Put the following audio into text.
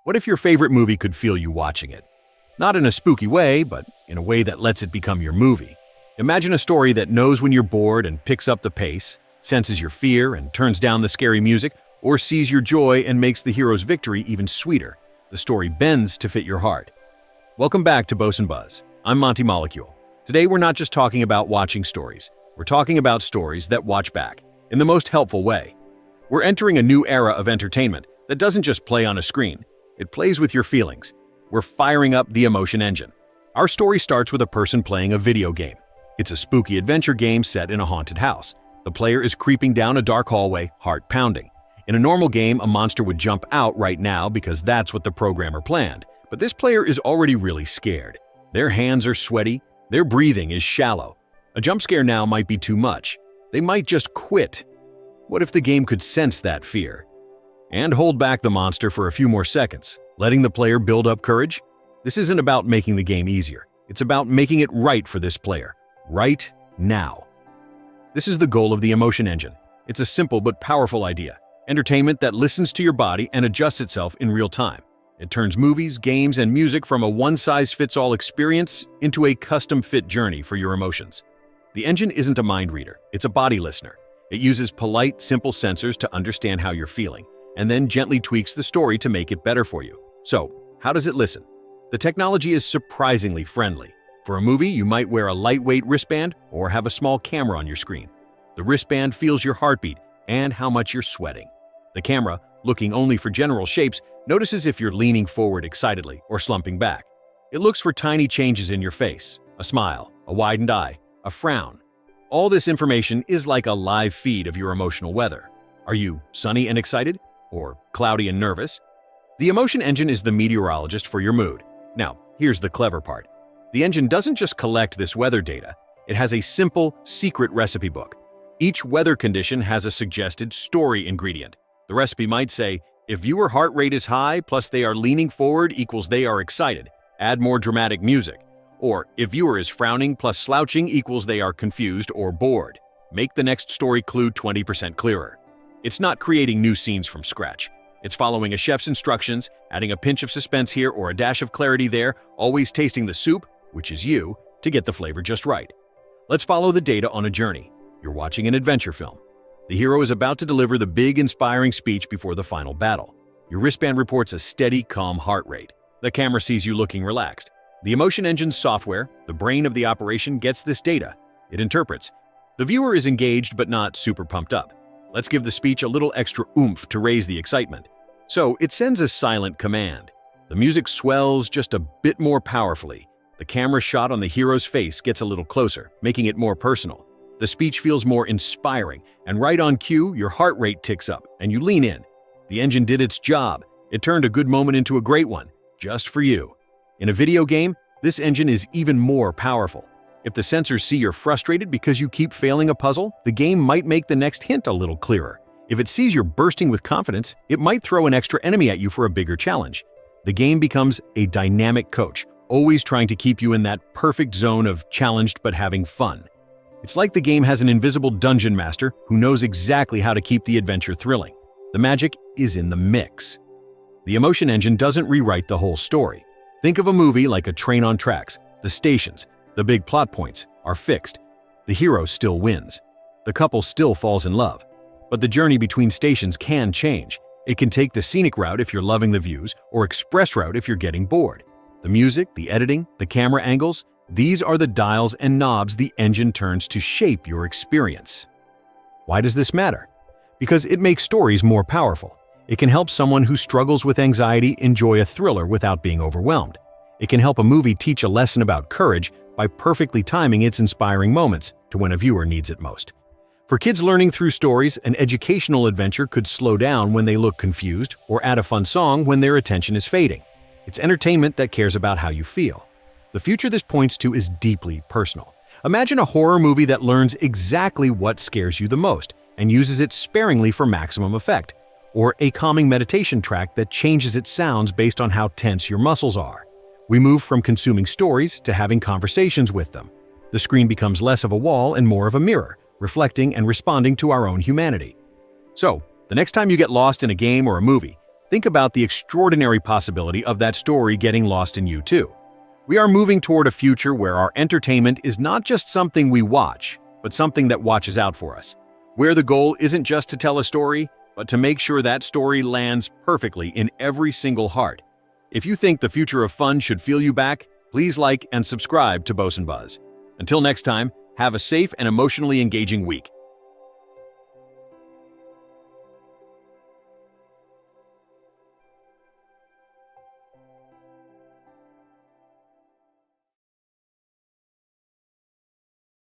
What if your favorite movie could feel you watching it? Not in a spooky way, but in a way that lets it become your movie. Imagine a story that knows when you're bored and picks up the pace, senses your fear and turns down the scary music, or sees your joy and makes the hero's victory even sweeter. The story bends to fit your heart. Welcome back to Bosun Buzz. I'm Monty Molecule. Today we're not just talking about watching stories. We're talking about stories that watch back, in the most helpful way. We're entering a new era of entertainment that doesn't just play on a screen. It plays with your feelings. We're firing up the emotion engine. Our story starts with a person playing a video game. It's a spooky adventure game set in a haunted house. The player is creeping down a dark hallway, heart pounding. In a normal game, a monster would jump out right now because that's what the programmer planned. But this player is already really scared. Their hands are sweaty, their breathing is shallow. A jump scare now might be too much. They might just quit. What if the game could sense that fear and hold back the monster for a few more seconds, letting the player build up courage? This isn't about making the game easier. It's about making it right for this player, right now. This is the goal of the emotion engine. It's a simple but powerful idea. Entertainment that listens to your body and adjusts itself in real time. It turns movies, games, and music from a one-size-fits-all experience into a custom-fit journey for your emotions. The engine isn't a mind reader, it's a body listener. It uses polite, simple sensors to understand how you're feeling, and then gently tweaks the story to make it better for you. So, how does it listen? The technology is surprisingly friendly. For a movie, you might wear a lightweight wristband or have a small camera on your screen. The wristband feels your heartbeat and how much you're sweating. The camera, looking only for general shapes, notices if you're leaning forward excitedly or slumping back. It looks for tiny changes in your face, a smile, a widened eye, a frown. All this information is like a live feed of your emotional weather. Are you sunny and excited? Or cloudy and nervous? The emotion engine is the meteorologist for your mood. Now, here's the clever part. The engine doesn't just collect this weather data. It has a simple, secret recipe book. Each weather condition has a suggested story ingredient. The recipe might say, if viewer heart rate is high plus they are leaning forward equals they are excited, add more dramatic music. Or if viewer is frowning plus slouching equals they are confused or bored, make the next story clue 20% clearer. It's not creating new scenes from scratch. It's following a chef's instructions, adding a pinch of suspense here or a dash of clarity there, always tasting the soup, which is you, to get the flavor just right. Let's follow the data on a journey. You're watching an adventure film. The hero is about to deliver the big, inspiring speech before the final battle. Your wristband reports a steady, calm heart rate. The camera sees you looking relaxed. The emotion engine's software, the brain of the operation, gets this data. It interprets. The viewer is engaged but not super pumped up. Let's give the speech a little extra oomph to raise the excitement. So it sends a silent command. The music swells just a bit more powerfully. The camera shot on the hero's face gets a little closer, making it more personal. The speech feels more inspiring, and right on cue, your heart rate ticks up, and you lean in. The engine did its job. It turned a good moment into a great one, just for you. In a video game, this engine is even more powerful. If the sensors see you're frustrated because you keep failing a puzzle, the game might make the next hint a little clearer. If it sees you're bursting with confidence, it might throw an extra enemy at you for a bigger challenge. The game becomes a dynamic coach, always trying to keep you in that perfect zone of challenged but having fun. It's like the game has an invisible dungeon master who knows exactly how to keep the adventure thrilling. The magic is in the mix. The emotion engine doesn't rewrite the whole story. Think of a movie like a train on tracks. The stations, the big plot points, are fixed. The hero still wins. The couple still falls in love. But the journey between stations can change. It can take the scenic route if you're loving the views, or express route if you're getting bored. The music, the editing, the camera angles, these are the dials and knobs the engine turns to shape your experience. Why does this matter? Because it makes stories more powerful. It can help someone who struggles with anxiety enjoy a thriller without being overwhelmed. It can help a movie teach a lesson about courage by perfectly timing its inspiring moments to when a viewer needs it most. For kids learning through stories, an educational adventure could slow down when they look confused or add a fun song when their attention is fading. It's entertainment that cares about how you feel. The future this points to is deeply personal. Imagine a horror movie that learns exactly what scares you the most and uses it sparingly for maximum effect, or a calming meditation track that changes its sounds based on how tense your muscles are. We move from consuming stories to having conversations with them. The screen becomes less of a wall and more of a mirror, reflecting and responding to our own humanity. So, the next time you get lost in a game or a movie, think about the extraordinary possibility of that story getting lost in you too. We are moving toward a future where our entertainment is not just something we watch, but something that watches out for us. Where the goal isn't just to tell a story, but to make sure that story lands perfectly in every single heart. If you think the future of fun should feel you back, please like and subscribe to Bosun Buzz. Until next time, have a safe and emotionally engaging week.